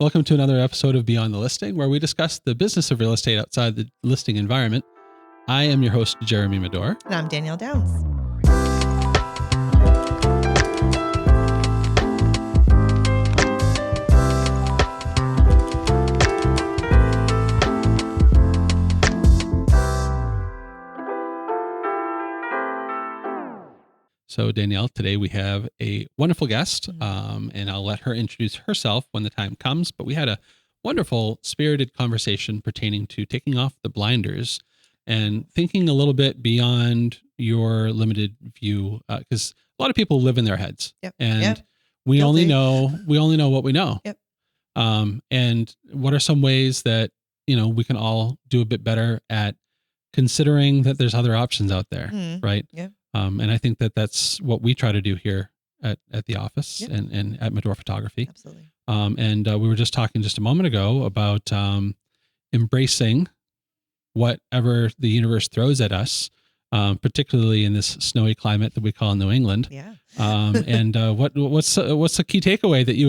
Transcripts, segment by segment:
Welcome to another episode of Beyond the Listing, where we discuss the business of real estate outside the listing environment. I am your host, Jeremy Medor. And I'm Danielle Downs. So Danielle, today we have a wonderful guest, and I'll let her introduce herself when the time comes. But we had a wonderful, spirited conversation pertaining to taking off the blinders and thinking a little bit beyond your limited view, because a lot of people live in their heads, and we only know what we know. And what are some ways that we can all do a bit better at considering that there's other options out there, right? And I think that that's what we try to do here at the office and at Medor Photography. Absolutely. And we were just talking just a moment ago about embracing whatever the universe throws at us, particularly in this snowy climate that we call New England. And what's the key takeaway that you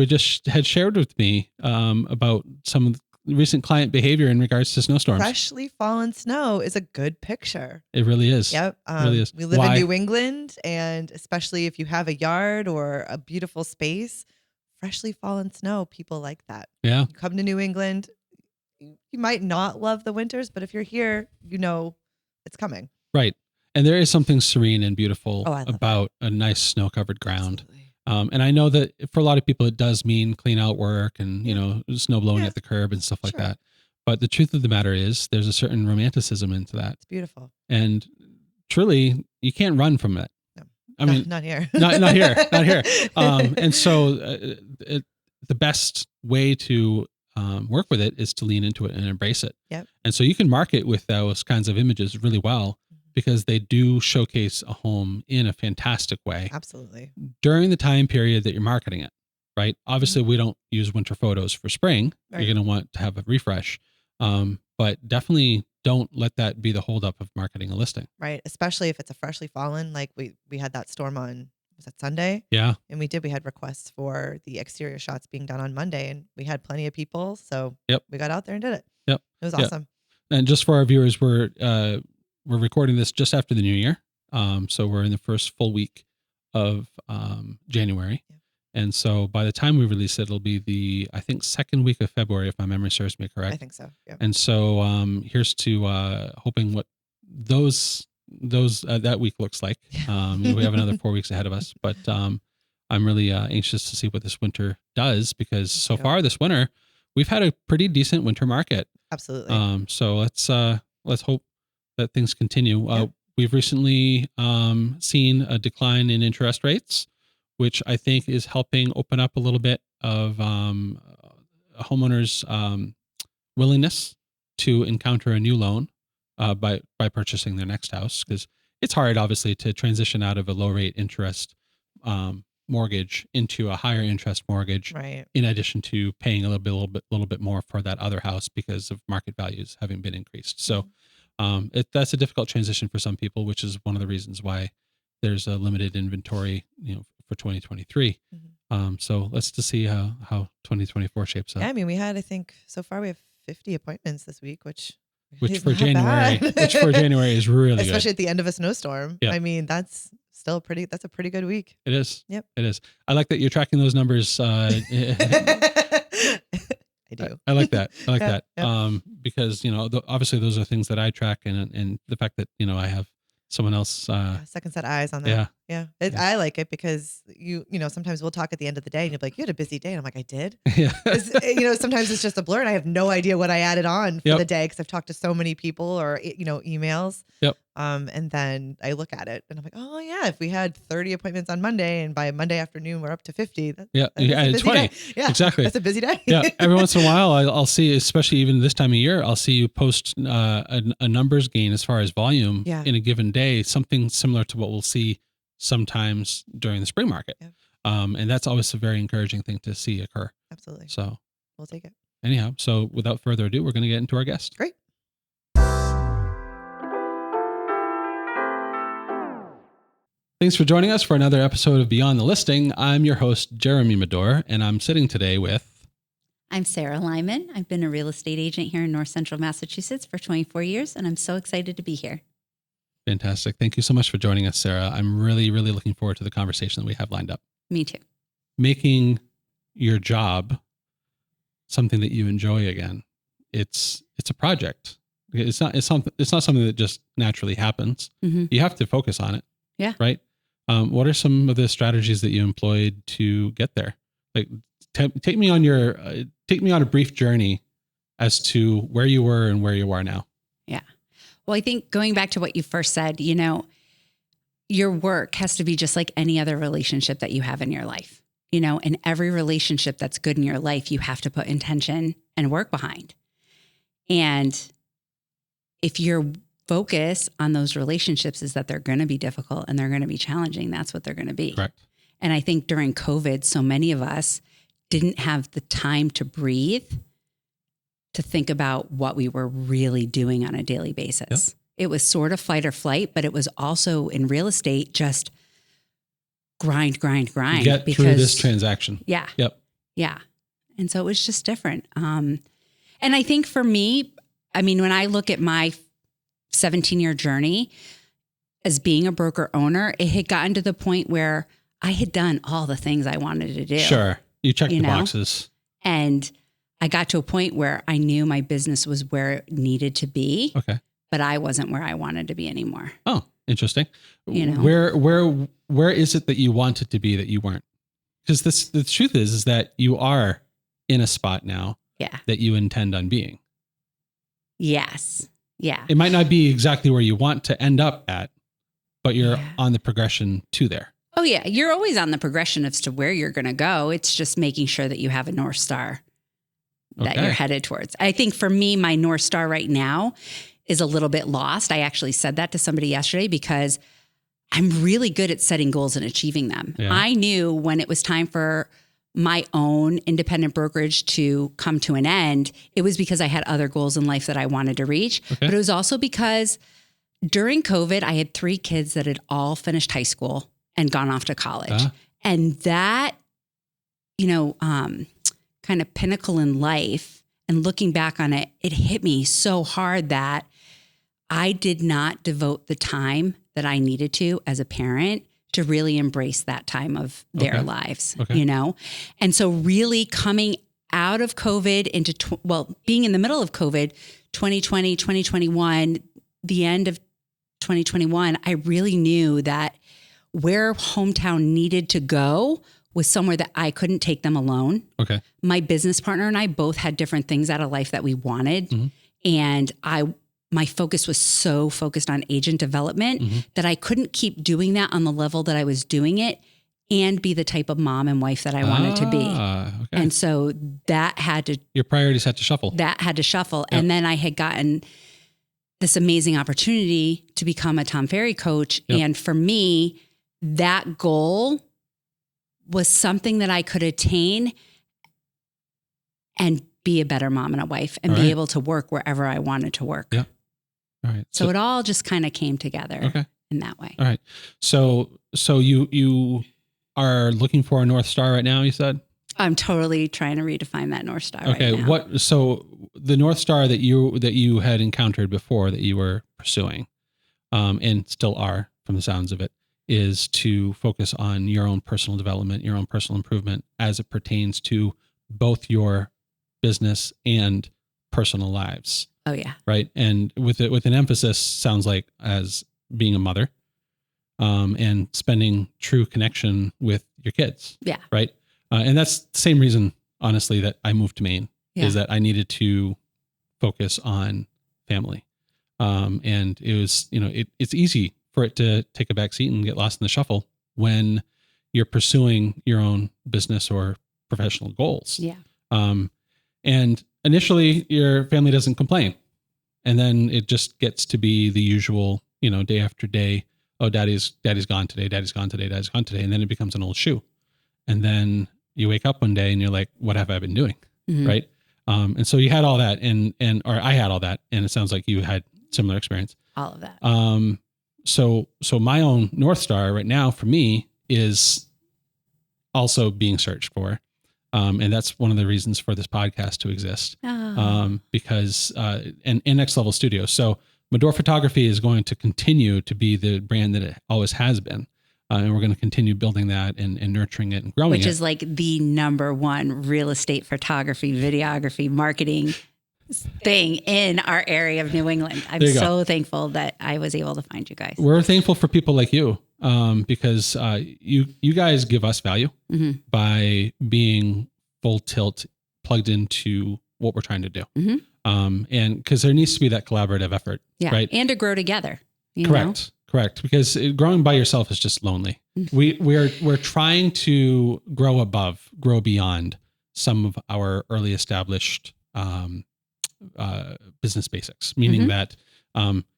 had shared with me about some of the recent client behavior in regards to snowstorms? Freshly fallen snow is a good picture. It really is. Yep. It really is. We live in New England, and especially if you have a yard or a beautiful space, freshly fallen snow, people like that. Yeah. You come to New England, you might not love the winters, but if you're here, you know it's coming. Right. And there is something serene and beautiful about that. A nice snow-covered ground. Absolutely. And I know that for a lot of people, it does mean clean out work and, snow blowing at the curb and stuff like that. But the truth of the matter is there's a certain romanticism into that. It's beautiful. And truly, you can't run from it. No. I mean, not here. not here. And so the best way to work with it is to lean into it and embrace it. Yep. And so you can market with those kinds of images really well, because they do showcase a home in a fantastic way. Absolutely. During the time period that you're marketing it, right? Obviously, we don't use winter photos for spring. Right. You're going to want to have a refresh. But definitely don't let that be the holdup of marketing a listing. Right. Especially if it's a freshly fallen, like we had that storm on, was that Sunday? Yeah. And we had requests for the exterior shots being done on Monday, and we had plenty of people. So we got out there and did it. Yep. It was awesome. And just for our viewers, we're recording this just after the new year. So we're in the first full week of January. Yeah. And so by the time we release it, it'll be I think, second week of February, if my memory serves me correct. I think so. Yeah. And so here's to hoping what that week looks like. We have another 4 weeks ahead of us, but I'm really anxious to see what this winter does, because so far this winter, we've had a pretty decent winter market. Absolutely. So let's hope that things continue. We've recently seen a decline in interest rates, which I think is helping open up a little bit of a homeowner's willingness to encounter a new loan by purchasing their next house, because it's hard, obviously, to transition out of a low rate interest mortgage into a higher interest mortgage, right, in addition to paying a little bit more for that other house because of market values having been increased. So that's a difficult transition for some people, which is one of the reasons why there's a limited inventory, for 2023. So let's just see how 2024 shapes up. Yeah, I mean, I think so far we have 50 appointments this week, which for January, is really especially good. At the end of a snowstorm. Yeah. I mean, that's a pretty good week. It is. Yep. It is. I like that you're tracking those numbers. I do. I like that. I like that. Yep. Because, obviously those are things that I track, and the fact that, I have someone else, second set of eyes on that. Yeah. I like it because sometimes we'll talk at the end of the day and you'll be like, you had a busy day. And I'm like, I did. Yeah. Sometimes it's just a blur and I have no idea what I added on for the day, because I've talked to so many people or, emails. Yep. And then I look at it and I'm like, oh yeah, if we had 30 appointments on Monday and by Monday afternoon, we're up to 50. You added 20. Day. Yeah, exactly. That's a busy day. Yeah. Every once in a while, I'll see, especially even this time of year, I'll see you post a numbers gain as far as volume in a given day, something similar to what we'll see sometimes during the spring market. Yep. And that's always a very encouraging thing to see occur. Absolutely. So we'll take it. Anyhow, so without further ado, we're going to get into our guest. Great. Thanks for joining us for another episode of Beyond the Listing. I'm your host, Jeremy Medor, and I'm sitting today with I'm Sara Lyman. I've been a real estate agent here in North Central Massachusetts for 24 years, and I'm so excited to be here. Fantastic. Thank you so much for joining us, Sara. I'm really, really looking forward to the conversation that we have lined up. Me too. Making your job something that you enjoy again. It's a project. It's not something that just naturally happens. Mm-hmm. You have to focus on it. Yeah. Right. What are some of the strategies that you employed to get there? Like, take me on a brief journey as to where you were and where you are now. Yeah. Well, I think going back to what you first said, your work has to be just like any other relationship that you have in your life. In every relationship that's good in your life, you have to put intention and work behind. And if your focus on those relationships is that they're going to be difficult and they're going to be challenging, that's what they're going to be. Correct. And I think during COVID, so many of us didn't have the time to breathe, to think about what we were really doing on a daily basis. Yep. It was sort of fight or flight, but it was also in real estate, just grind. Get through this transaction. Yeah. Yep. Yeah. And so it was just different. And I think for me, when I look at my 17-year journey as being a broker owner, it had gotten to the point where I had done all the things I wanted to do. Sure. You checked the boxes. And I got to a point where I knew my business was where it needed to be. Okay. But I wasn't where I wanted to be anymore. Oh, interesting. Where is it that you wanted to be that you weren't? Because the truth is that you are in a spot now that you intend on being. Yes. Yeah. It might not be exactly where you want to end up at, but you're on the progression to there. Oh yeah. You're always on the progression as to where you're going to go. It's just making sure that you have a North Star that you're headed towards. I think for me, my North Star right now is a little bit lost. I actually said that to somebody yesterday because I'm really good at setting goals and achieving them. Yeah. I knew when it was time for my own independent brokerage to come to an end, it was because I had other goals in life that I wanted to reach. Okay. But it was also because during COVID, I had 3 kids that had all finished high school and gone off to college. And that, kind of pinnacle in life, and looking back on it, it hit me so hard that I did not devote the time that I needed to as a parent to really embrace that time of their lives, And so really coming out of COVID into, being in the middle of COVID, 2020, 2021, the end of 2021, I really knew that where hometown needed to go was somewhere that I couldn't take them alone. Okay. My business partner and I both had different things out of life that we wanted. Mm-hmm. And my focus was so focused on agent development that I couldn't keep doing that on the level that I was doing it and be the type of mom and wife that I wanted to be. Okay. And so your priorities had to shuffle. That had to shuffle. Yep. And then I had gotten this amazing opportunity to become a Tom Ferry coach. Yep. And for me, that goal was something that I could attain and be a better mom and a wife and be able to work wherever I wanted to work. Yeah. All right. So it all just kind of came together in that way. All right. So you are looking for a North Star right now, you said? I'm totally trying to redefine that North Star right now. So the North Star that you had encountered before that you were pursuing, and still are from the sounds of it, is to focus on your own personal development, your own personal improvement as it pertains to both your business and personal lives. Oh yeah. Right. And with an emphasis, sounds like as being a mother, and spending true connection with your kids. Yeah. Right. And that's the same reason, honestly, that I moved to Maine is that I needed to focus on family. And it was, it's easy for it to take a back seat and get lost in the shuffle when you're pursuing your own business or professional goals. Yeah. And initially your family doesn't complain. And then it just gets to be the usual, day after day. Oh, daddy's gone today. Daddy's gone today. Daddy's gone today. And then it becomes an old shoe. And then you wake up one day and you're like, what have I been doing? Mm-hmm. Right. And so you had all that or I had all that. And it sounds like you had similar experience. All of that. So my own North Star right now for me is also being searched for. And that's one of the reasons for this podcast to exist. Because and Next Level Studio. So Medore Photography is going to continue to be the brand that it always has been. And we're going to continue building that and nurturing it and growing it. Which is like the number one real estate photography, videography, marketing thing in our area of New England. I'm so thankful that I was able to find you guys. We're thankful for people like you because you guys give us value by being full tilt plugged into what we're trying to do. And because there needs to be that collaborative effort, right? And to grow together. Correct. Because growing by yourself is just lonely. We're trying to grow beyond some of our early established business basics, meaning that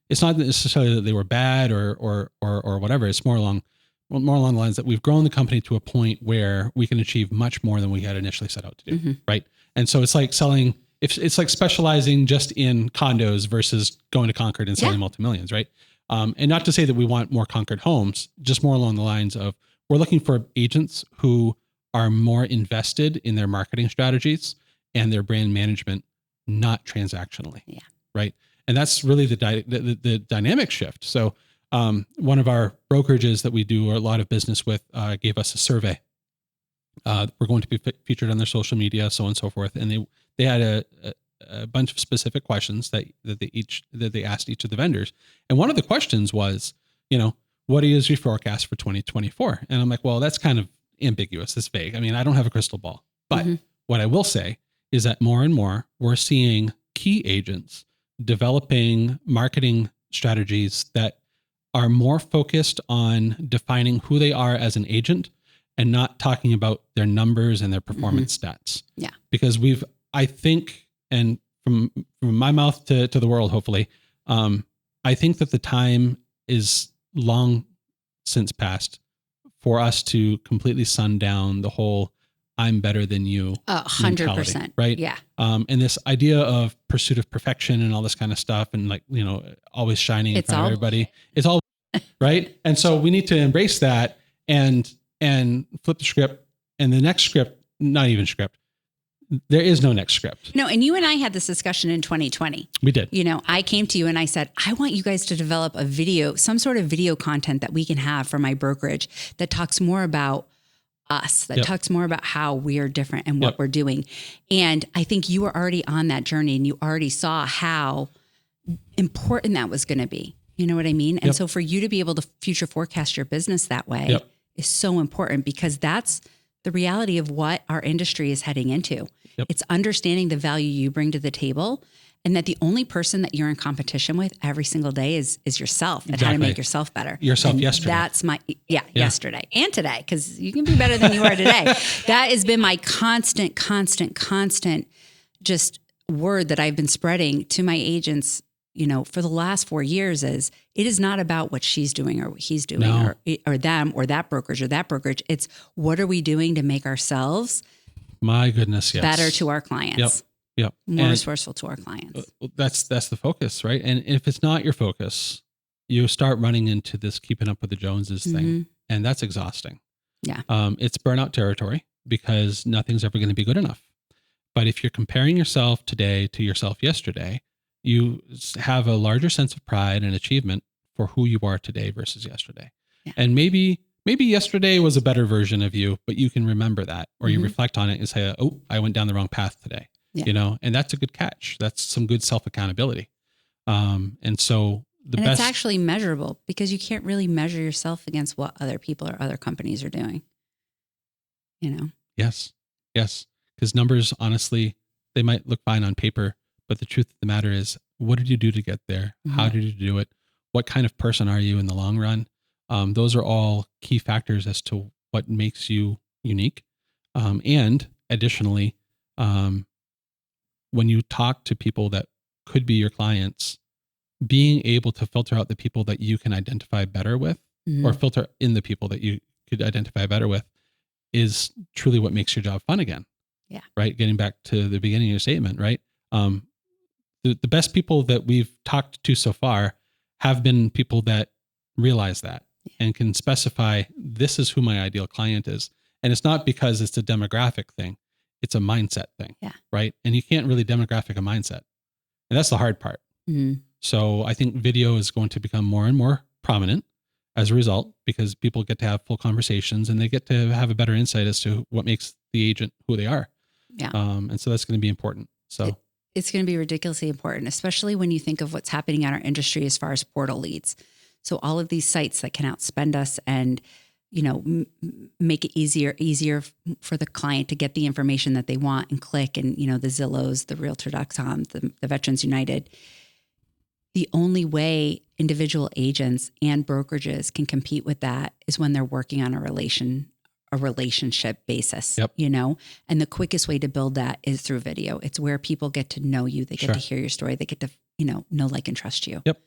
it's not necessarily that they were bad or whatever. It's more along the lines that we've grown the company to a point where we can achieve much more than we had initially set out to do, right? And so it's like selling. It's like specializing just in condos versus going to Concord and selling multi-millions, right? And not to say that we want more Concord homes, just more along the lines of we're looking for agents who are more invested in their marketing strategies and their brand management, not transactionally. Right. And that's really the dynamic shift. So one of our brokerages that we do a lot of business with gave us a survey. We're going to be featured on their social media, so on and so forth. And they had a bunch of specific questions that they asked each of the vendors. And one of the questions was, what is your forecast for 2024? And I'm like, well, that's kind of ambiguous. It's vague. I mean, I don't have a crystal ball, but what I will say is that more and more we're seeing key agents developing marketing strategies that are more focused on defining who they are as an agent and not talking about their numbers and their performance stats. Yeah. Because I think, and from my mouth to the world, hopefully, I think that the time is long since past for us to completely sundown the whole I'm better than you 100%. Right? Yeah. And this idea of pursuit of perfection and all this kind of stuff and always shining in front of everybody. It's all right. And so we need to embrace that and flip the script, and the next script, not even script. There is no next script. No, and you and I had this discussion in 2020. We did. I came to you and I said, I want you guys to develop some sort of video content that we can have for my brokerage that talks more about us, that talks more about how we are different and what we're doing. And I think you were already on that journey and you already saw how important that was going to be. You know what I mean? And so for you to be able to future forecast your business that way is so important, because that's the reality of what our industry is heading into. It's understanding the value you bring to the table, and that the only person that you're in competition with every single day is yourself, and how to make yourself better. Yesterday. That's my, yesterday and today, because you can be better than you are today. That has been my constant just word that I've been spreading to my agents, for the last 4 years. Is it is not about what she's doing or what he's doing or them or that brokerage. It's what are we doing to make ourselves my goodness, better to our clients. Yep. More resourceful to our clients. That's the focus, right? And if it's not your focus, you start running into this keeping up with the Joneses thing, and that's exhausting. Yeah. It's burnout territory, because nothing's ever going to be good enough. But if you're comparing yourself today to yourself yesterday, you have a larger sense of pride and achievement for who you are today versus yesterday. Yeah. And maybe yesterday was a better version of you, but you can remember that, or you reflect on it and say, oh, I went down the wrong path today. Yeah. And that's a good catch. That's some good self-accountability. And so it's actually measurable, because you can't really measure yourself against what other people or other companies are doing. Yes. Because numbers, honestly, they might look fine on paper, but the truth of the matter is, what did you do to get there? How did you do it? What kind of person are you in the long run? Those are all key factors as to what makes you unique. And additionally, when you talk to people that could be your clients, being able to filter out the people that you can identify better with, or filter in the people that you could identify better with, is truly what makes your job fun again. Yeah. Right. Getting back to the beginning of your statement, right? The best people that we've talked to so far have been people that realize that and can specify, this is who my ideal client is. And it's not because it's a demographic thing. It's a mindset thing. Yeah. Right. And you can't really demographic a mindset. And that's the hard part. Mhm. So I think video is going to become more and more prominent as a result, because people get to have full conversations and they get to have a better insight as to what makes the agent who they are. Yeah. And so that's going to be important. So It's going to be ridiculously important, especially when you think of what's happening in our industry as far as portal leads. So all of these sites that can outspend us and, make it easier for the client to get the information that they want and click, and, the Zillows, the Realtor.com, the Veterans United. The only way individual agents and brokerages can compete with that is when they're working on a relationship basis, Yep. and the quickest way to build that is through video. It's where people get to know you. They get Sure. to hear your story. They get to, know, like, and trust you. Yep.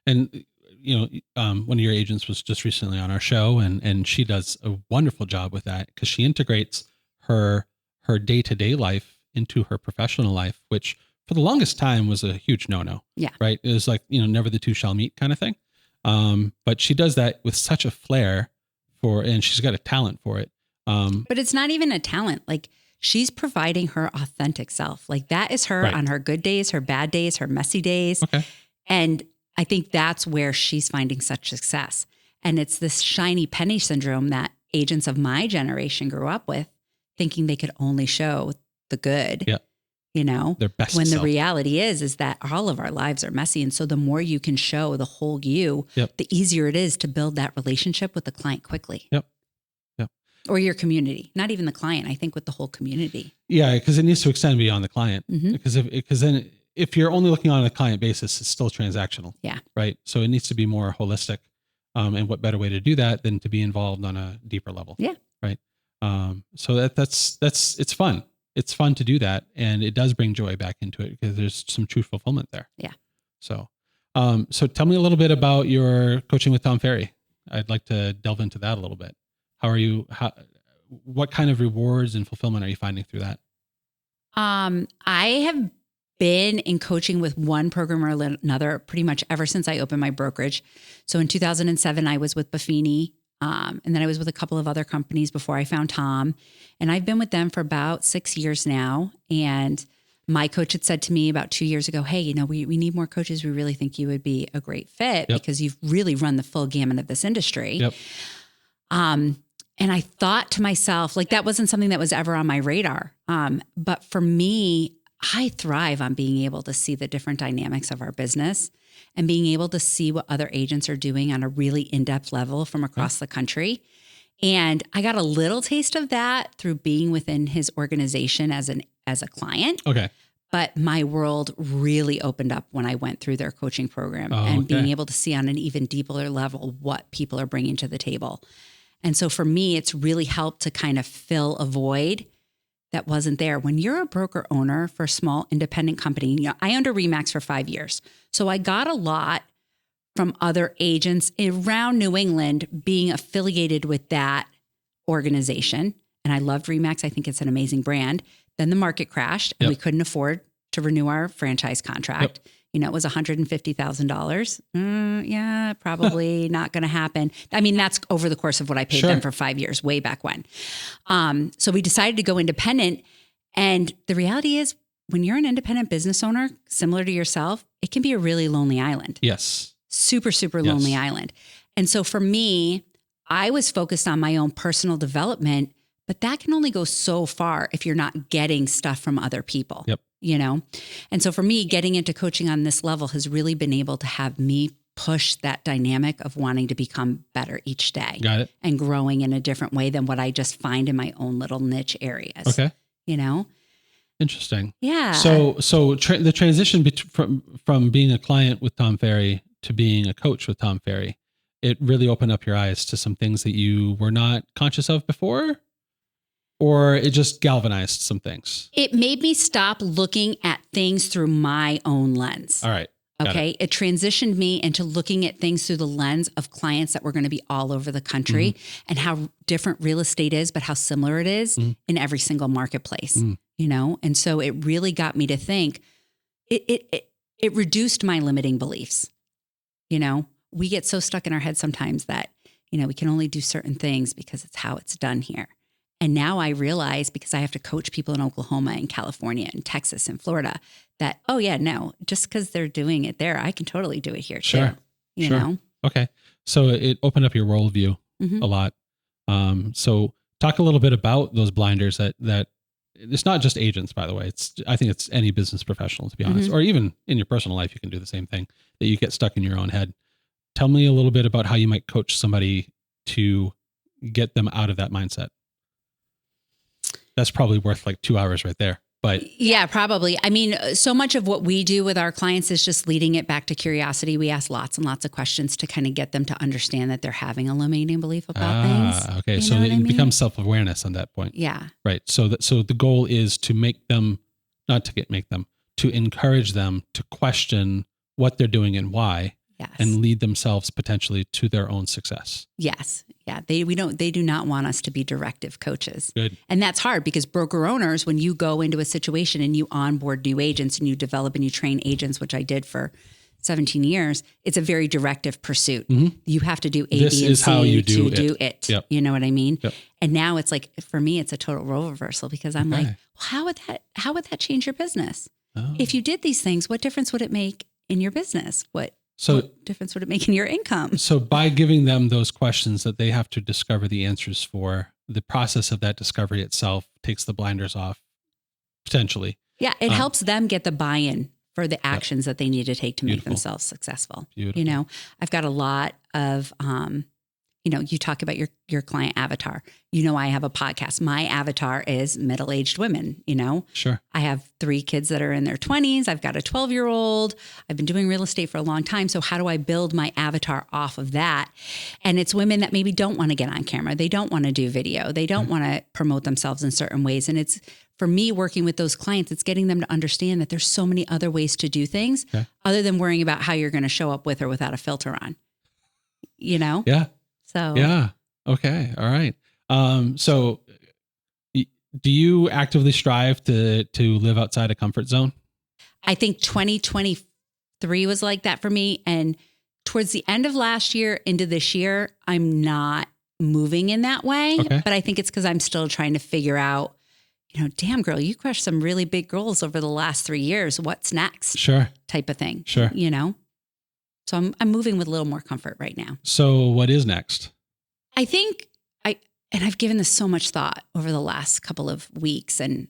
And, one of your agents was just recently on our show, and she does a wonderful job with that, because she integrates her day-to-day life into her professional life, which for the longest time was a huge no-no. Yeah. Right. It was like, never the two shall meet kind of thing. But she does that with such a flair and she's got a talent for it. But it's not even a talent. Like, she's providing her authentic self. Like, that is her Right. on her good days, her bad days, her messy days. Okay. And I think that's where she's finding such success. And it's this shiny penny syndrome that agents of my generation grew up with, thinking they could only show the good. Yeah. Their best when the self. reality is that all of our lives are messy. And so the more you can show the whole you, Yep. the easier it is to build that relationship with the client quickly. Yep. Or your community, not even the client. I think with the whole community. Yeah, because it needs to extend beyond the client. Mhm. Because then if you're only looking on a client basis, it's still transactional. Yeah. Right. So it needs to be more holistic. And what better way to do that than to be involved on a deeper level? Yeah. Right. So that's it's fun. It's fun to do that, and it does bring joy back into it because there's some true fulfillment there. Yeah. So, so tell me a little bit about your coaching with Tom Ferry. I'd like to delve into that a little bit. How are you? What kind of rewards and fulfillment are you finding through that? I have been in coaching with one program or another pretty much ever since I opened my brokerage. So in 2007, I was with Buffini. And then I was with a couple of other companies before I found Tom. And I've been with them for about 6 years now. And my coach had said to me about 2 years ago, hey, we need more coaches. We really think you would be a great fit because you've really run the full gamut of this industry. Yep. And I thought to myself, like, that wasn't something that was ever on my radar. But for me, I thrive on being able to see the different dynamics of our business and being able to see what other agents are doing on a really in-depth level from across the country. And I got a little taste of that through being within his organization as a client. Okay. But my world really opened up when I went through their coaching program and being able to see on an even deeper level what people are bringing to the table. And so for me, it's really helped to kind of fill a void that wasn't there. When you're a broker owner for a small independent company, I owned a RE/MAX for 5 years. So I got a lot from other agents around New England being affiliated with that organization. And I loved RE/MAX. I think it's an amazing brand. Then the market crashed and we couldn't afford to renew our franchise contract. It was $150,000. Yeah, probably not going to happen. I mean, that's over the course of what I paid them for 5 years, way back when. So we decided to go independent. And the reality is, when you're an independent business owner, similar to yourself, it can be a really lonely island. Yes. Super, super lonely island. And so for me, I was focused on my own personal development, but that can only go so far if you're not getting stuff from other people. Yep. And so for me, getting into coaching on this level has really been able to have me push that dynamic of wanting to become better each day. Got it. And growing in a different way than what I just find in my own little niche areas. Okay. Interesting. Yeah. So the transition from being a client with Tom Ferry to being a coach with Tom Ferry, it really opened up your eyes to some things that you were not conscious of before? Or it just galvanized some things? It made me stop looking at things through my own lens. All right. Okay. It transitioned me into looking at things through the lens of clients that were going to be all over the country and how different real estate is, but how similar it is in every single marketplace, And so it really got me to think, it reduced my limiting beliefs. We get so stuck in our head sometimes that, we can only do certain things because it's how it's done here. And now I realize, because I have to coach people in Oklahoma and California and Texas and Florida, that, oh yeah, no, just because they're doing it there, I can totally do it here Sure. too. You Sure. know? Okay. So it opened up your worldview Mhm. a lot. So talk a little bit about those blinders that it's not just agents, by the way. I think it's any business professional, to be honest, Mhm. or even in your personal life, you can do the same thing, that you get stuck in your own head. Tell me a little bit about how you might coach somebody to get them out of that mindset. That's probably worth like 2 hours right there. But Yeah, probably. I mean, so much of what we do with our clients is just leading it back to curiosity. We ask lots and lots of questions to kind of get them to understand that they're having a limiting belief about things. Okay. You So know what I it mean? becomes self-awareness on that point. Yeah. Right. So the goal is to to encourage them to question what they're doing and why, Yes. and lead themselves potentially to their own success. Yes. Yeah. They do not want us to be directive coaches. Good. And that's hard, because broker owners, when you go into a situation and you onboard new agents and you develop and you train agents, which I did for 17 years, it's a very directive pursuit. Mhm. You have to do A, This B, and is how C you to do do it. Yep. You know what I mean? Yep. And now it's like, for me, it's a total role reversal, because I'm like, Okay. well, how would that change your business? Oh. If you did these things, what difference would it make in your business? What So difference would it make in your income? So by giving them those questions that they have to discover the answers for, the process of that discovery itself takes the blinders off, potentially. Yeah, it helps them get the buy-in for the actions that they need to take to make Beautiful. themselves successful. Beautiful. You know, I've got a lot of, you talk about your client avatar. You know, I have a podcast. My avatar is middle-aged women, you know. Sure. I have 3 kids that are in their 20s. I've got a 12-year-old. I've been doing real estate for a long time. So how do I build my avatar off of that? And it's women that maybe don't want to get on camera. They don't want to do video. They don't want to promote themselves in certain ways. And it's, for me, working with those clients, it's getting them to understand that there's so many other ways to do things other than worrying about how you're going to show up with or without a filter on, you know? Yeah. So Yeah. Okay. All right. So do you actively strive to live outside a comfort zone? I think 2023 was like that for me. And towards the end of last year into this year, I'm not moving in that way. Okay. But I think it's because I'm still trying to figure out, you know, damn girl, you crushed some really big goals over the last 3 years. What's next? Sure. Type of thing. Sure. You know? So I'm moving with a little more comfort right now. So what is next? I think I've given this so much thought over the last couple of weeks. And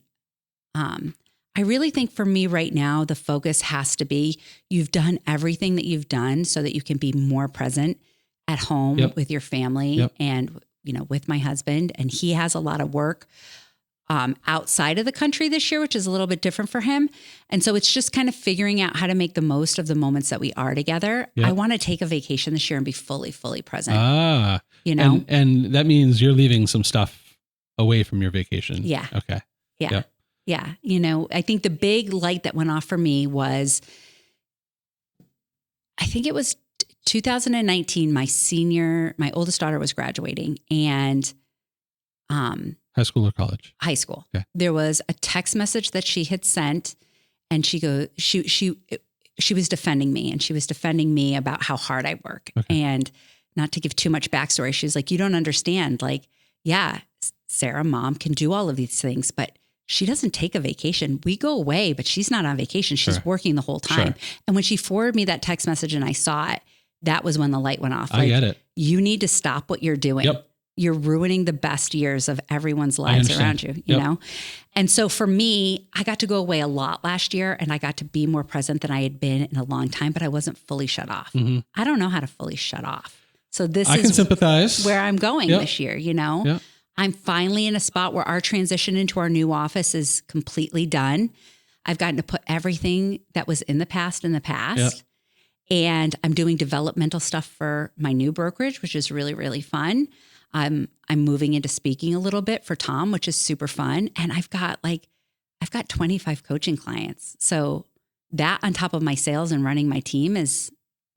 I really think for me right now, the focus has to be, you've done everything that you've done so that you can be more present at home with your family and, you know, with my husband. And he has a lot of work outside of the country this year, which is a little bit different for him. And so it's just kind of figuring out how to make the most of the moments that we are together. Yep. I want to take a vacation this year and be fully present. You know, know? and that means you're leaving some stuff away from your vacation. Yeah. Okay. Yeah. Yep. Yeah. You know, I think the big light that went off for me was, I think it was 2019, my oldest daughter was graduating, and High school or college? high school. Okay. There was a text message that she had sent, and she was defending me, and she was defending me about how hard I work. Okay. And not to give too much backstory, she was like, you don't understand. Like, yeah, Sarah, mom can do all of these things, but she doesn't take a vacation. We go away, but she's not on vacation. She's working the whole time. Sure. And when she forwarded me that text message and I saw it, that was when the light went off. I get it. You need to stop what you're doing. Yep. You're ruining the best years of everyone's lives around you, you know? And so for me, I got to go away a lot last year, and I got to be more present than I had been in a long time, but I wasn't fully shut off. Mm-hmm. I don't know how to fully shut off. So this I can is sympathize. where I'm going this year, you know? Yep. I'm finally in a spot where our transition into our new office is completely done. I've gotten to put everything that was in the past. Yep. And I'm doing developmental stuff for my new brokerage, which is really, really fun. I'm moving into speaking a little bit for Tom, which is super fun. And I've got 25 coaching clients. So that on top of my sales and running my team is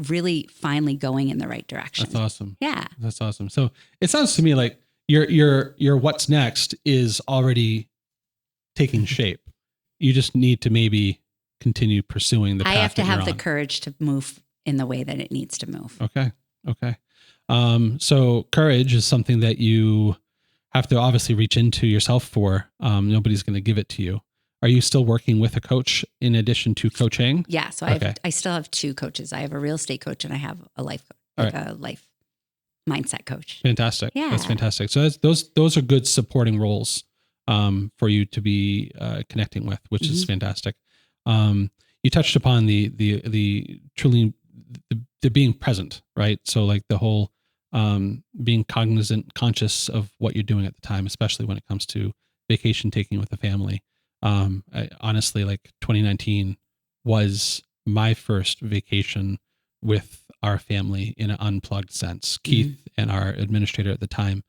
really finally going in the right direction. That's awesome. Yeah. That's awesome. So it sounds to me like your what's next is already taking shape. You just need to maybe continue pursuing the path. I have to that have you're the on. courage to move in the way that it needs to move. Okay. So courage is something that you have to obviously reach into yourself for. Nobody's going to give it to you. Are you still working with a coach in addition to coaching? Yeah. So I still have two coaches. I have a real estate coach and I have a life coach, a life mindset coach. Fantastic. Yeah. That's fantastic. So those are good supporting roles for you to be connecting with, which is fantastic. You touched upon the truly the being present, right? So like the whole being conscious of what you're doing at the time, especially when it comes to vacation taking with the family. Honestly, like 2019 was my first vacation with our family in an unplugged sense. Keith and our administrator at the time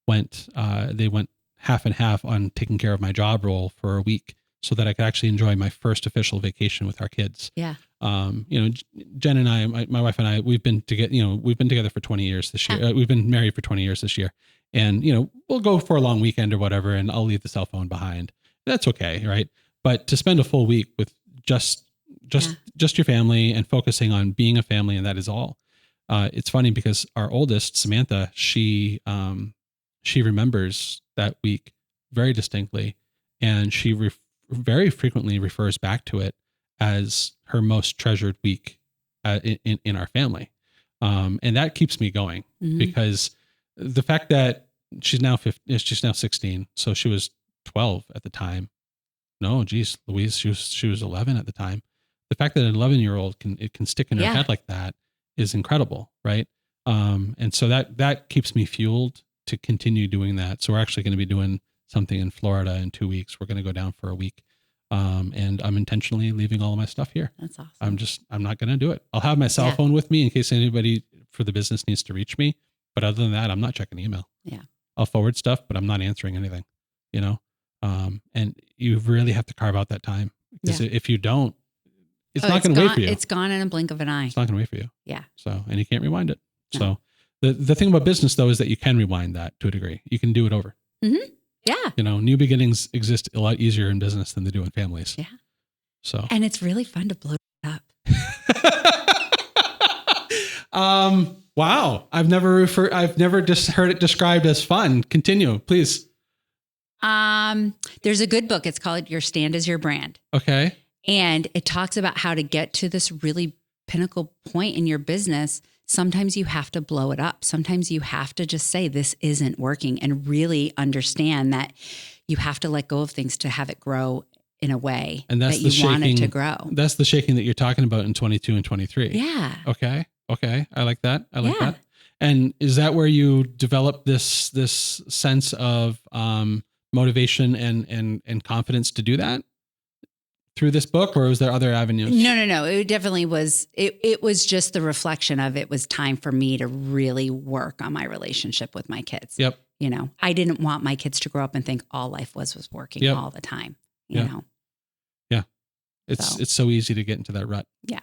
went half and half on taking care of my job role for a week so that I could actually enjoy my first official vacation with our kids. Yeah. Jen and I, my wife and I, we've been together for 20 years this year. We've been married for 20 years this year. And, we'll go for a long weekend or whatever, and I'll leave the cell phone behind. That's okay. Right. But to spend a full week with just your family and focusing on being a family, and that is all. It's funny because our oldest, Samantha, she remembers that week very distinctly, and she very frequently refers back to it as her most treasured week in our family. And that keeps me going because the fact that she's now 16. So she was 12 at the time. No, geez, Louise, she was 11 at the time. The fact that an 11-year-old can stick in her head like that is incredible. Right. And so that keeps me fueled to continue doing that. So we're actually going to be doing something in Florida in 2 weeks. We're going to go down for a week. And I'm intentionally leaving all of my stuff here. That's awesome. I'm not going to do it. I'll have my cell phone with me in case anybody for the business needs to reach me. But other than that, I'm not checking email. Yeah. I'll forward stuff, but I'm not answering anything, and you really have to carve out that time because if you don't, it's not going to wait for you. It's gone in a blink of an eye. It's not going to wait for you. Yeah. So, and you can't rewind it. No. So the thing about business though, is that you can rewind that to a degree. You can do it over. Mm-hmm. Yeah. New beginnings exist a lot easier in business than they do in families. Yeah. So, and it's really fun to blow it up. Wow. I've never just heard it described as fun. Continue, please. There's a good book. It's called Your Stand is Your Brand. Okay. And it talks about how to get to this really pinnacle point in your business. Sometimes you have to blow it up. Sometimes you have to just say, this isn't working, and really understand that you have to let go of things to have it grow in a way that you want it to grow. That's the shaking that you're talking about in 22 and 23. Yeah. Okay. I like that. That. And is that where you develop this sense of motivation and confidence to do that through this book, or was there other avenues? No. It definitely was. It was just the reflection of it was time for me to really work on my relationship with my kids. Yep. I didn't want my kids to grow up and think all life was working all the time. You know. Yeah. It's so easy to get into that rut. Yeah.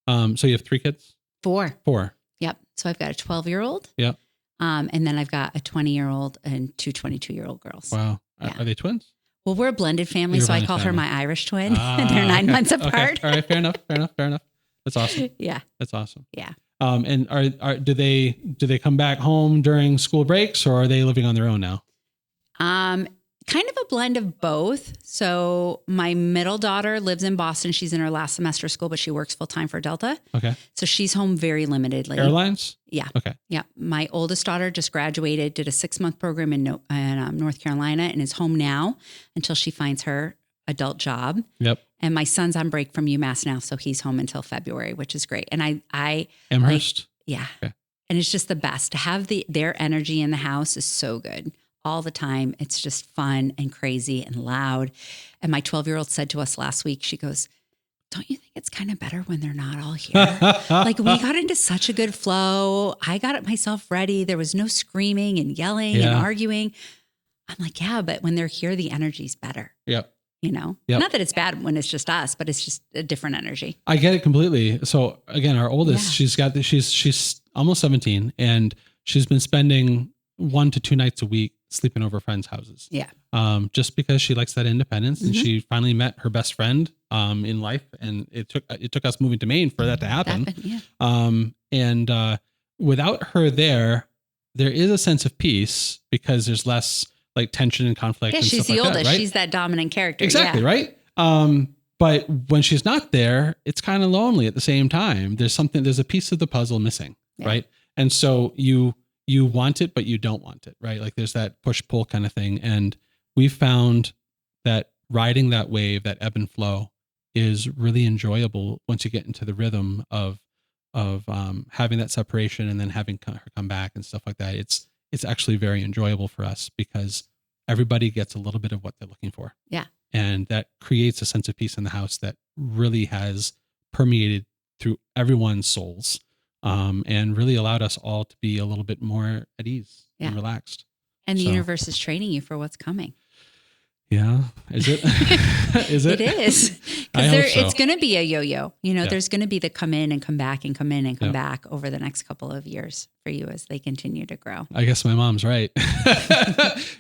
So you have 3 kids? 4. 4. Yep. So I've got a 12-year-old. Yep. And then I've got a 20-year-old and 2 22-year-old girls. Wow. Yeah. Are they twins? Well, we're a blended family, so I call her my Irish twin. They're 9 months apart. Okay. All right. Fair enough. That's awesome. Yeah. That's awesome. Yeah. And do they come back home during school breaks, or are they living on their own now? Kind of a blend of both. So my middle daughter lives in Boston. She's in her last semester of school, but she works full time for Delta. Okay. So she's home very limitedly. Airlines? Yeah. Okay. Yeah. My oldest daughter just graduated, did a 6-month program in North Carolina, and is home now until she finds her adult job. Yep. And my son's on break from UMass now, so he's home until February, which is great. And I Amherst? Yeah. Okay. And it's just the best to have their energy in the house is so good. All the time. It's just fun and crazy and loud. And my 12-year-old said to us last week, she goes, don't you think it's kind of better when they're not all here? Like, we got into such a good flow. I got it myself ready. There was no screaming and yelling and arguing. I'm like, yeah, but when they're here, the energy's better. Yep. Yep. Not that it's bad when it's just us, but it's just a different energy. I get it completely. So again, our oldest, she's almost 17, and she's been spending 1 to 2 nights a week sleeping over friends' houses. Yeah. Just because she likes that independence, and she finally met her best friend in life, and it took us moving to Maine for that to happen. Yeah. And without her there, there is a sense of peace because there's less like tension and conflict. Yeah, and she's stuff the like oldest. that, right? She's that dominant character. Exactly, Yeah. right? But when she's not there, it's kind of lonely at the same time. There's a piece of the puzzle missing, Yeah. right? And so you want it, but you don't want it, right? Like there's that push-pull kind of thing. And we've found that riding that wave, that ebb and flow, is really enjoyable once you get into the rhythm of having that separation and then having her come back and stuff like that. It's actually very enjoyable for us because everybody gets a little bit of what they're looking for. Yeah. And that creates a sense of peace in the house that really has permeated through everyone's souls, and really allowed us all to be a little bit more at ease and relaxed. And the So- universe is training you for what's coming. Yeah. Is it? Is it? It is. I hope Because so. it's going to be a yo-yo. You know, Yeah. there's going to be the come in and come back and come in and come Yeah. back over the next couple of years for you as they continue to grow. I guess my mom's right.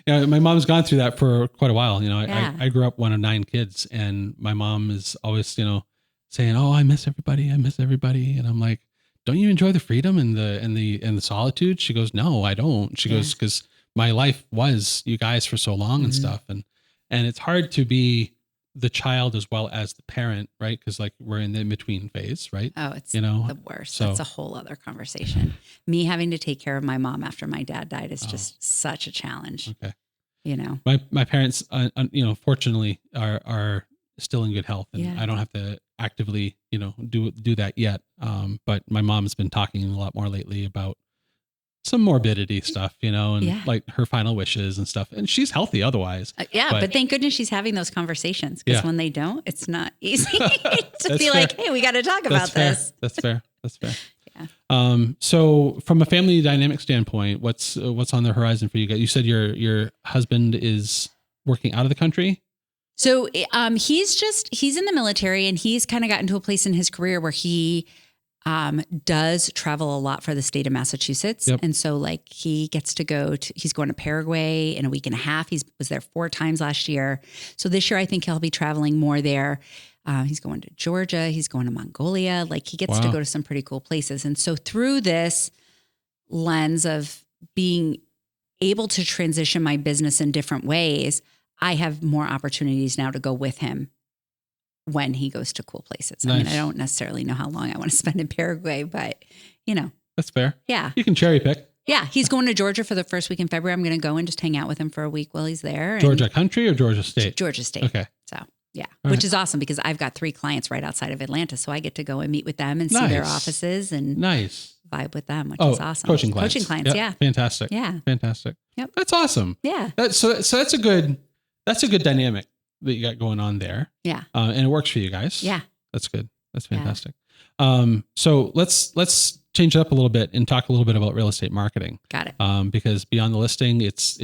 My mom's gone through that for quite a while. Yeah. I grew up one of 9 kids, and my mom is always, saying, "Oh, I miss everybody. I miss everybody." And I'm like, "Don't you enjoy the freedom and the solitude?" She goes, "No, I don't." She goes, "Because my life was you guys for so long and stuff, and it's hard to be the child as well as the parent, right? Because like we're in the in-between phase, right? Oh, it's You know, the worst. so- That's a whole other conversation. Me having to take care of my mom after my dad died is just such a challenge, Okay. you know? My parents, fortunately are still in good health, and Yeah. I don't have to actively, do that yet. But my mom's been talking a lot more lately about some morbidity stuff, and Yeah. like her final wishes and stuff. And she's healthy otherwise. But thank goodness she's having those conversations because Yeah. when they don't, it's not easy to That's be fair. like, hey, we got to talk about this. That's fair. That's fair. Yeah. So from a family dynamic standpoint, what's on the horizon for you guys? You said your husband is working out of the country. So he's in the military and he's kind of gotten to a place in his career where he does travel a lot for the state of Massachusetts. Yep. And so like he's going to Paraguay in a week and a half. He was there 4 times last year. So this year, I think he'll be traveling more there. He's going to Georgia. He's going to Mongolia. Like he gets to Wow. go to some pretty cool places. And so through this lens of being able to transition my business in different ways, I have more opportunities now to go with him when he goes to cool places. I mean, Nice. I don't necessarily know how long I want to spend in Paraguay, but That's fair. yeah. You can cherry pick. Yeah. He's going to Georgia for the first week in February. I'm going to go and just hang out with him for a week while he's there. And Georgia country or Georgia state? Georgia State. Okay. So yeah, All which right. is awesome because I've got 3 clients right outside of Atlanta. So I get to go and meet with them and see their Nice. offices and Nice. vibe with them, which Oh, is awesome. coaching clients. Coaching clients. Yeah. Fantastic. Yeah. Fantastic. Yep. That's awesome. Yeah. So that's a good dynamic that you got going on there. Yeah. And it works for you guys. Yeah. That's good. That's Yeah. fantastic. So let's change it up a little bit and talk a little bit about real estate marketing. Got it. Because beyond the listing, it's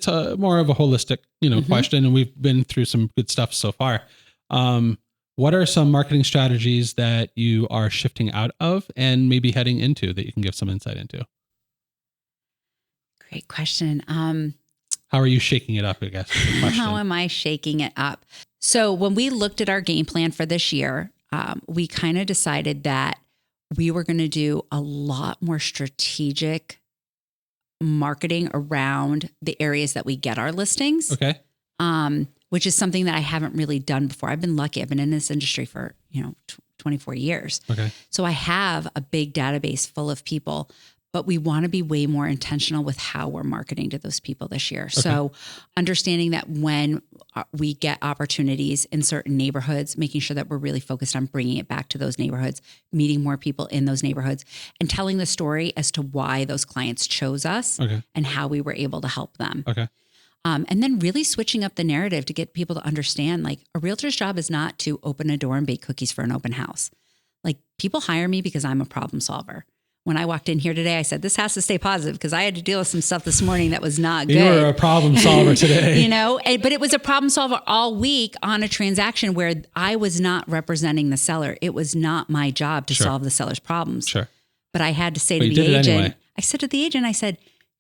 a more of a holistic, Mhm. question, and we've been through some good stuff so far. What are some marketing strategies that you are shifting out of and maybe heading into that you can give some insight into? Great question. How are you shaking it up, I guess, is the question. How am I shaking it up? So when we looked at our game plan for this year, we kind of decided that we were going to do a lot more strategic marketing around the areas that we get our listings, Okay. which is something that I haven't really done before. I've been lucky. I've been in this industry for, 24 years. Okay. So I have a big database full of people, but we want to be way more intentional with how we're marketing to those people this year. So understanding that when we get opportunities in certain neighborhoods, making sure that we're really focused on bringing it back to those neighborhoods, meeting more people in those neighborhoods, and telling the story as to why those clients chose us Okay. and how we were able to help them. Okay. And then really switching up the narrative to get people to understand, like, a realtor's job is not to open a door and bake cookies for an open house. Like, people hire me because I'm a problem solver. When I walked in here today, I said, this has to stay positive because I had to deal with some stuff this morning that was not good. You were a problem solver today. But it was a problem solver all week on a transaction where I was not representing the seller. It was not my job to Sure. solve the seller's problems. Sure. But I had to say But to you the did it agent, anyway. I said to the agent,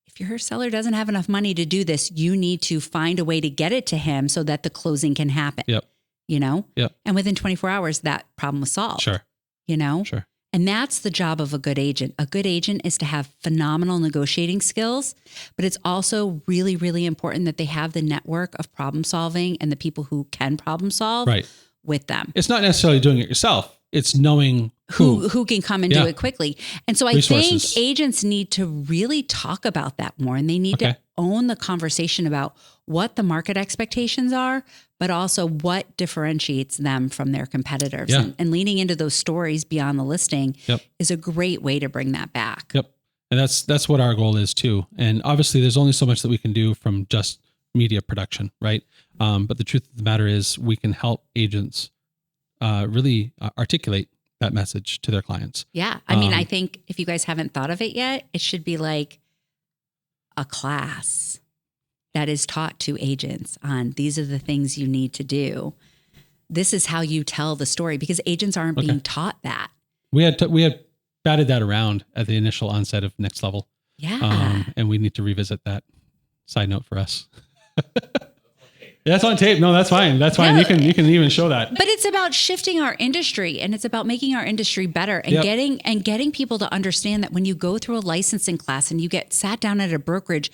if your seller doesn't have enough money to do this, you need to find a way to get it to him so that the closing can happen. Yep. You know? Yep. And within 24 hours, that problem was solved. Sure. You know? Sure. And that's the job of a good agent. A good agent is to have phenomenal negotiating skills, but it's also really, really important that they have the network of problem solving and the people who can problem solve Right. with them. It's not necessarily doing it yourself. It's knowing Who can come and do Yeah. it quickly. And so I Resources. think agents need to really talk about that more, and they need Okay. to own the conversation about what the market expectations are, but also what differentiates them from their competitors. Yeah. And leaning into those stories beyond the listing Yep. is a great way to bring that back. Yep. And that's what our goal is too. And obviously there's only so much that we can do from just media production, right? But the truth of the matter is we can help agents really articulate that message to their clients. Yeah. I mean, Um, I think if you guys haven't thought of it yet, it should be like a class that is taught to agents on these are the things you need to do. This is how you tell the story, because agents aren't being taught that. We had batted that around at the initial onset of Next Level. Yeah. And we need to revisit that. Side note for us. That's on tape. No, that's fine. That's fine. No, You can even show that. But it's about shifting our industry, and it's about making our industry better and Yep. getting people to understand that when you go through a licensing class and you get sat down at a brokerage,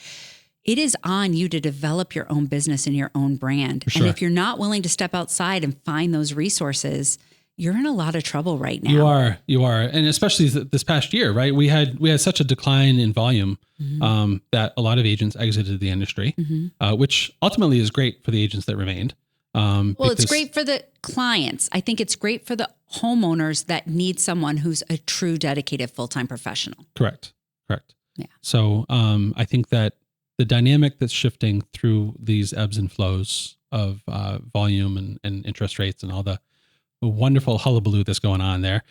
it is on you to develop your own business and your own brand. For sure. And if you're not willing to step outside and find those resources, you're in a lot of trouble right now. You are. And especially this past year, right? We had such a decline in volume that a lot of agents exited the industry, which ultimately is great for the agents that remained. Well, it's because- great for the clients. I think it's great for the homeowners that need someone who's a true dedicated full-time professional. Correct. Yeah. So I think that the dynamic that's shifting through these ebbs and flows of volume and interest rates and all the wonderful hullabaloo that's going on there,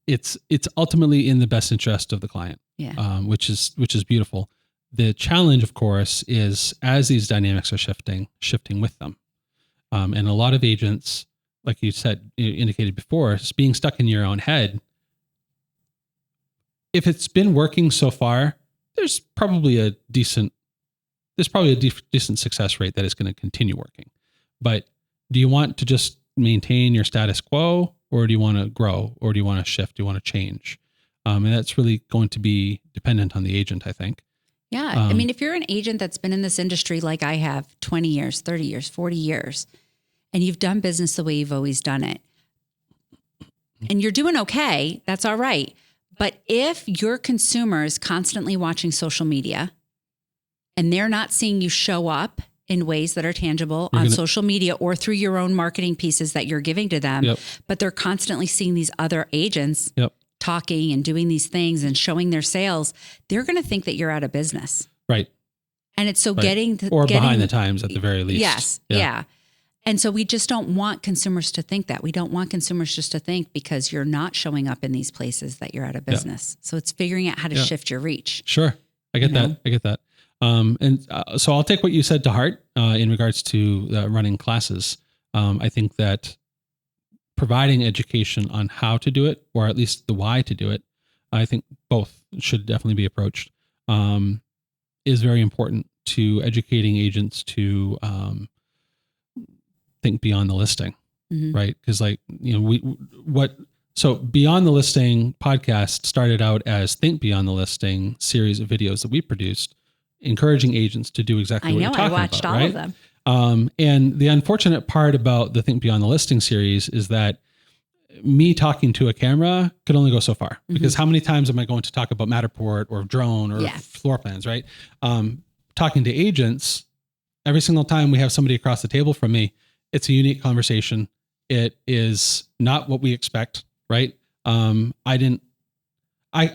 it's ultimately in the best interest of the client, Yeah. which is beautiful. The challenge, of course, is as these dynamics are shifting with them, and a lot of agents, like you said, indicated before, is being stuck in your own head. If it's been working so far, there's probably a decent success rate that it's going to continue working. But do you want to just maintain your status quo, or do you want to grow, or do you want to shift? Do you want to change? And that's really going to be dependent on the agent, I think. Yeah. I mean, if you're an agent that's been in this industry like I have 20 years, 30 years, 40 years, and you've done business the way you've always done it, and you're doing okay, that's all right. But if your consumer is constantly watching social media and they're not seeing you show up in ways that are tangible on social media or through your own marketing pieces that you're giving to them, but they're constantly seeing these other agents talking and doing these things and showing their sales, they're going to think that you're out of business. Right. And it's so Right. getting behind the times at the very least. Yes. Yeah. And so we just don't want consumers to think that. We don't want consumers just to think because you're not showing up in these places that you're out of business. So it's figuring out how to shift your reach. Sure. I get that. I get that. So I'll take what you said to heart in regards to running classes. I think that providing education on how to do it, or at least the why to do it, I think both should definitely be approached, is very important to educating agents to think beyond the listing, right? Because so Beyond the Listing podcast started out as Think Beyond the Listing series of videos that we produced, encouraging agents to do exactly what you're talking about. I watched all right? of them. And the unfortunate part about the Think Beyond the Listing series is that me talking to a camera could only go so far, because how many times am I going to talk about Matterport or drone or floor plans, right? Talking to agents, every single time we have somebody across the table from me, it's a unique conversation. It is not what we expect, right? I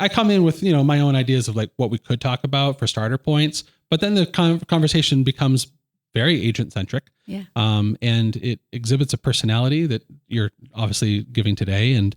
come in with, my own ideas of like what we could talk about for starter points, but then the conversation becomes very agent centric. Yeah. And it exhibits a personality that you're obviously giving today, and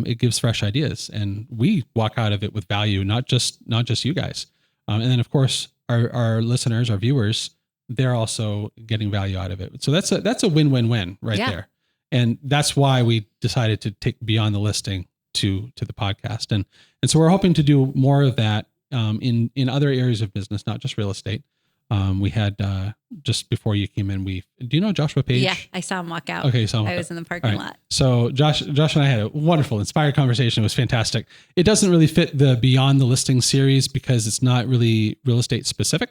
it gives fresh ideas, and we walk out of it with value, not just you guys. And then of course our listeners, our viewers, they're also getting value out of it. So that's a win-win-win right there. And that's why we decided to take Beyond the Listing to the podcast. And so we're hoping to do more of that in other areas of business, not just real estate. We had just before you came in. Do you know Joshua Page? Yeah, I saw him walk out. Okay, you saw him walk I was out. in the parking All right. lot. So Josh and I had a wonderful, inspired conversation. It was fantastic. It doesn't really fit the Beyond the Listing series because it's not really real estate specific.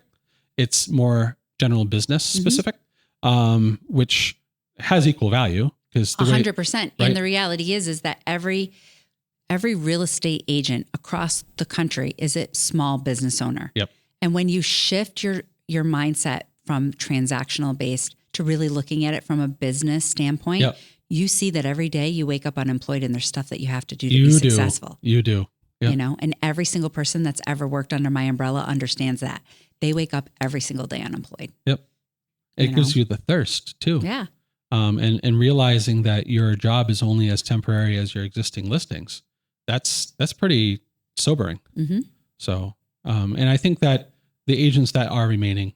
It's more general business specific, which has equal value because 100%. right? And the reality is that every real estate agent across the country is a small business owner. Yep. And when you shift your mindset from transactional based to really looking at it from a business standpoint, Yep. you see that every day you wake up unemployed and there's stuff that you have to do to You be do. successful. You do. Yep. You know, and every single person that's ever worked under my umbrella understands that. They wake up every single day unemployed. Yep. It gives you the thirst too. Yeah. And realizing that your job is only as temporary as your existing listings. That's pretty sobering. Mm-hmm. So, and I think that the agents that are remaining,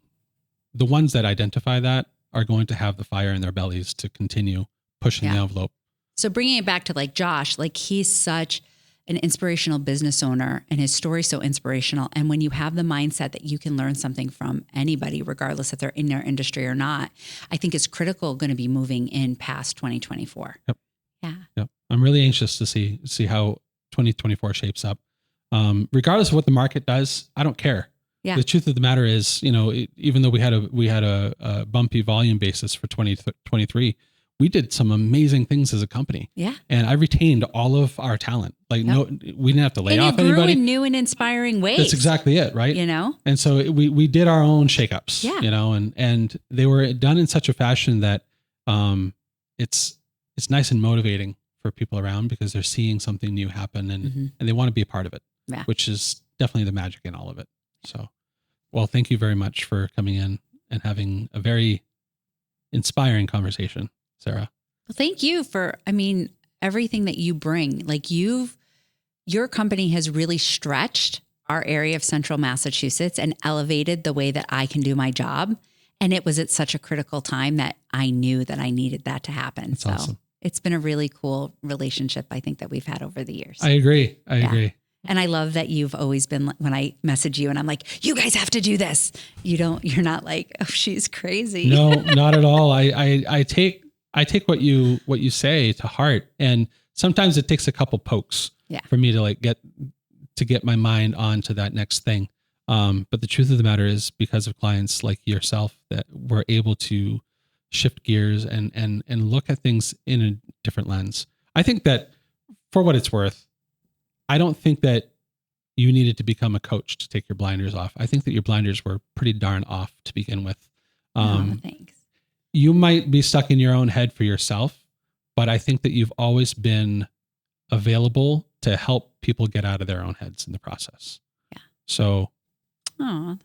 the ones that identify that, are going to have the fire in their bellies to continue pushing the envelope. So bringing it back to like Josh, like he's such an inspirational business owner and his story's so inspirational. And when you have the mindset that you can learn something from anybody, regardless if they're in their industry or not, I think it's critical going to be moving in past 2024. Yep. Yeah. Yep. I'm really anxious to see how 2024 shapes up. Regardless of what the market does, I don't care. Yeah. The truth of the matter is, even though we had a bumpy volume basis for 2023, we did some amazing things as a company. Yeah. And I retained all of our talent. Like we didn't have to lay off and you grew anybody. in new and inspiring ways. That's exactly it, right? And so we did our own shakeups, and they were done in such a fashion that it's nice and motivating for people around because they're seeing something new happen and they want to be a part of it, which is definitely the magic in all of it. So, well, thank you very much for coming in and having a very inspiring conversation, Sarah. Well, thank you for, everything that you bring. Like your company has really stretched our area of central Massachusetts and elevated the way that I can do my job. And it was at such a critical time that I knew that I needed that to happen. That's awesome. It's been a really cool relationship, I think, that we've had over the years. I agree. I agree. And I love that you've always been, when I message you and I'm like, you guys have to do this. You're not like, oh, she's crazy. No, not at all. I take what you say to heart. And sometimes it takes a couple pokes for me to get my mind onto that next thing. But the truth of the matter is because of clients like yourself that we're able to shift gears and look at things in a different lens. I think that for what it's worth, I don't think that you needed to become a coach to take your blinders off. I think that your blinders were pretty darn off to begin with. Thanks. You might be stuck in your own head for yourself, but I think that you've always been available to help people get out of their own heads in the process. Yeah. So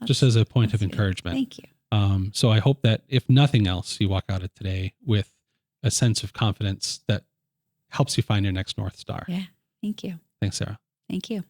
just as a point of encouragement. Thank you. So I hope that if nothing else, you walk out of today with a sense of confidence that helps you find your next North Star. Yeah. Thank you. Thanks, Sarah. Thank you.